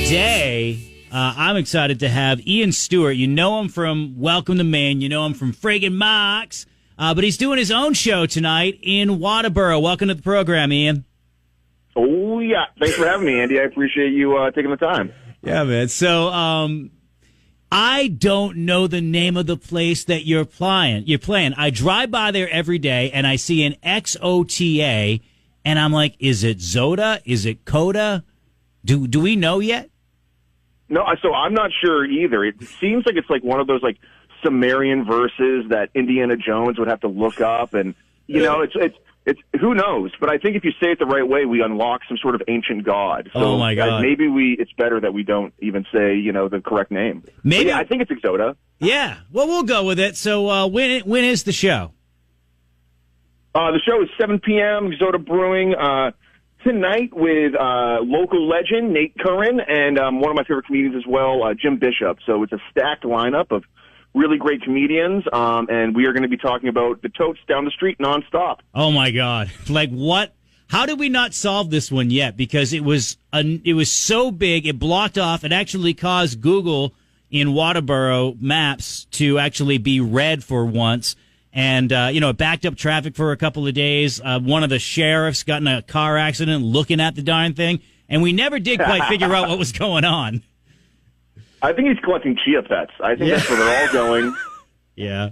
today, I'm excited to have Ian Stuart. You know him from Welcome to Maine. You know him from friggin' Marks. But he's doing his own show tonight in Waterboro. Welcome to the program, Ian. Oh, yeah. Thanks for having me, Andy. I appreciate you taking the time. Yeah, man. So, I don't know the name of the place that you're playing. I drive by there every day, and I see an Xota, and I'm like, is it Xota? Is it Xota? Do we know yet? No, so I'm not sure either. It seems like it's like one of those like Sumerian verses that Indiana Jones would have to look up, and you know, it's who knows? But I think if you say it the right way, we unlock some sort of ancient god. So oh my God! Maybe it's better that we don't even say the correct name. Maybe I think it's Xota. Yeah, well, we'll go with it. So when is the show? The show is 7 p.m. Xota Brewing. Tonight with local legend Nate Curran and one of my favorite comedians as well, Jim Bishop. So it's a stacked lineup of really great comedians, and we are going to be talking about the totes down the street nonstop. Oh my God! Like what? How did we not solve this one yet? Because it was so big, it blocked off. It actually caused Google in Waterboro Maps to actually be red for once. And, it backed up traffic for a couple of days. One of the sheriffs got in a car accident looking at the darn thing. And we never did quite figure out what was going on. I think he's collecting chia pets. I think that's where they're all going. Yeah.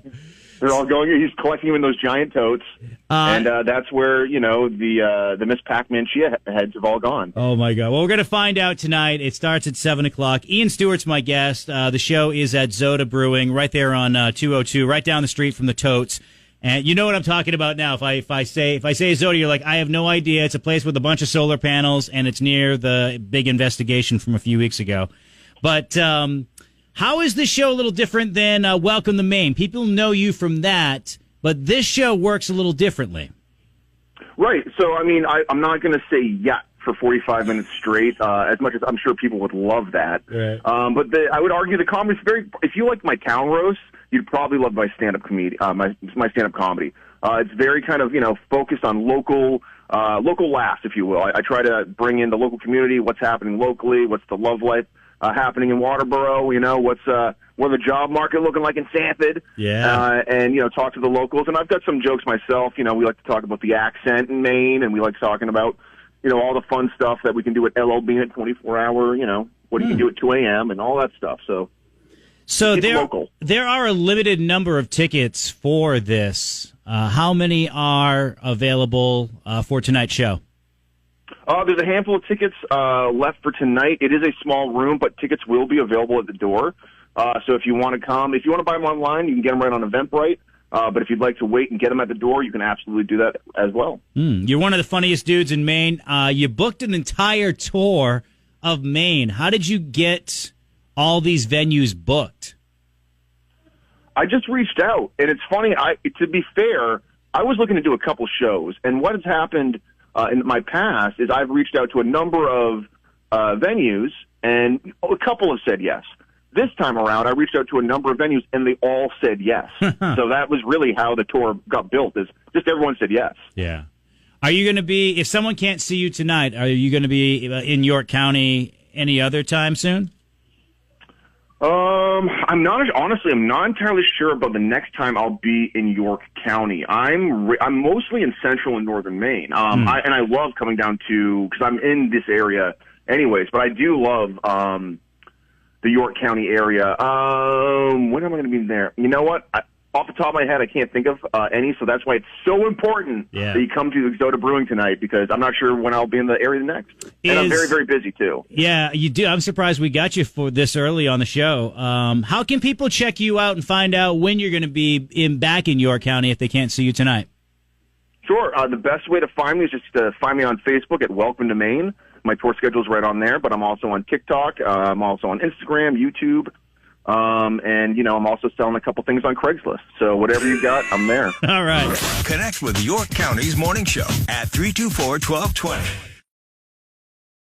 They're all going. He's collecting them in those giant totes. And that's where, the Miss Pac-Man chia heads have all gone. Oh, my God. Well, we're going to find out tonight. It starts at 7 o'clock. Ian Stewart's my guest. The show is at Xota Brewing right there on 202, right down the street from the totes. And you know what I'm talking about now. If I say Xota, you're like, I have no idea. It's a place with a bunch of solar panels, and it's near the big investigation from a few weeks ago. But how is this show a little different than Welcome to Maine? People know you from that, but this show works a little differently. Right. So, I mean, I'm not going to say yet for 45 minutes straight, as much as I'm sure people would love that. Right. But I would argue the comedy's if you like my town roast, you'd probably love my stand-up comedy, my stand-up comedy. It's very kind of, focused on local laughs, if you will. I try to bring in the local community, what's happening locally, what's the love life happening in Waterboro, what's the job market looking like in Sanford, and talk to the locals. And I've got some jokes myself. We like to talk about the accent in Maine, and we like talking about all the fun stuff that we can do at LL Bean at 24-hour. What you can do at 2 a.m. and all that stuff. So there are a limited number of tickets for this. How many are available for tonight's show? There's a handful of tickets left for tonight. It is a small room, but tickets will be available at the door. So if you want to come, if you want to buy them online, you can get them right on Eventbrite. But if you'd like to wait and get them at the door, you can absolutely do that as well. You're one of the funniest dudes in Maine. You booked an entire tour of Maine. How did you get all these venues booked? I just reached out, and it's funny. To be fair, I was looking to do a couple shows, and what has happened in my past is I've reached out to a number of venues, and a couple have said yes. This time around, I reached out to a number of venues, and they all said yes. So that was really how the tour got built, is just everyone said yes. Yeah. Are you going to be, if someone can't see you tonight, are you going to be in York County any other time soon? I'm not entirely sure about the next time I'll be in York County. I'm mostly in central and northern Maine. I love coming down because I'm in this area anyways, but I do love, the York County area. When am I going to be there? You know what? Off the top of my head, I can't think of any, so that's why it's so important that you come to the Xota Brewing tonight, because I'm not sure when I'll be in the area next. And I'm very, very busy, too. Yeah, you do. I'm surprised we got you for this early on the show. How can people check you out and find out when you're going to be back in York County if they can't see you tonight? Sure. The best way to find me is just to find me on Facebook at Welcome to Maine. My tour schedule's right on there, but I'm also on TikTok. I'm also on Instagram, YouTube. And I'm also selling a couple things on Craigslist. So whatever you got, I'm there. All right. Connect with York County's morning show at 324-1220.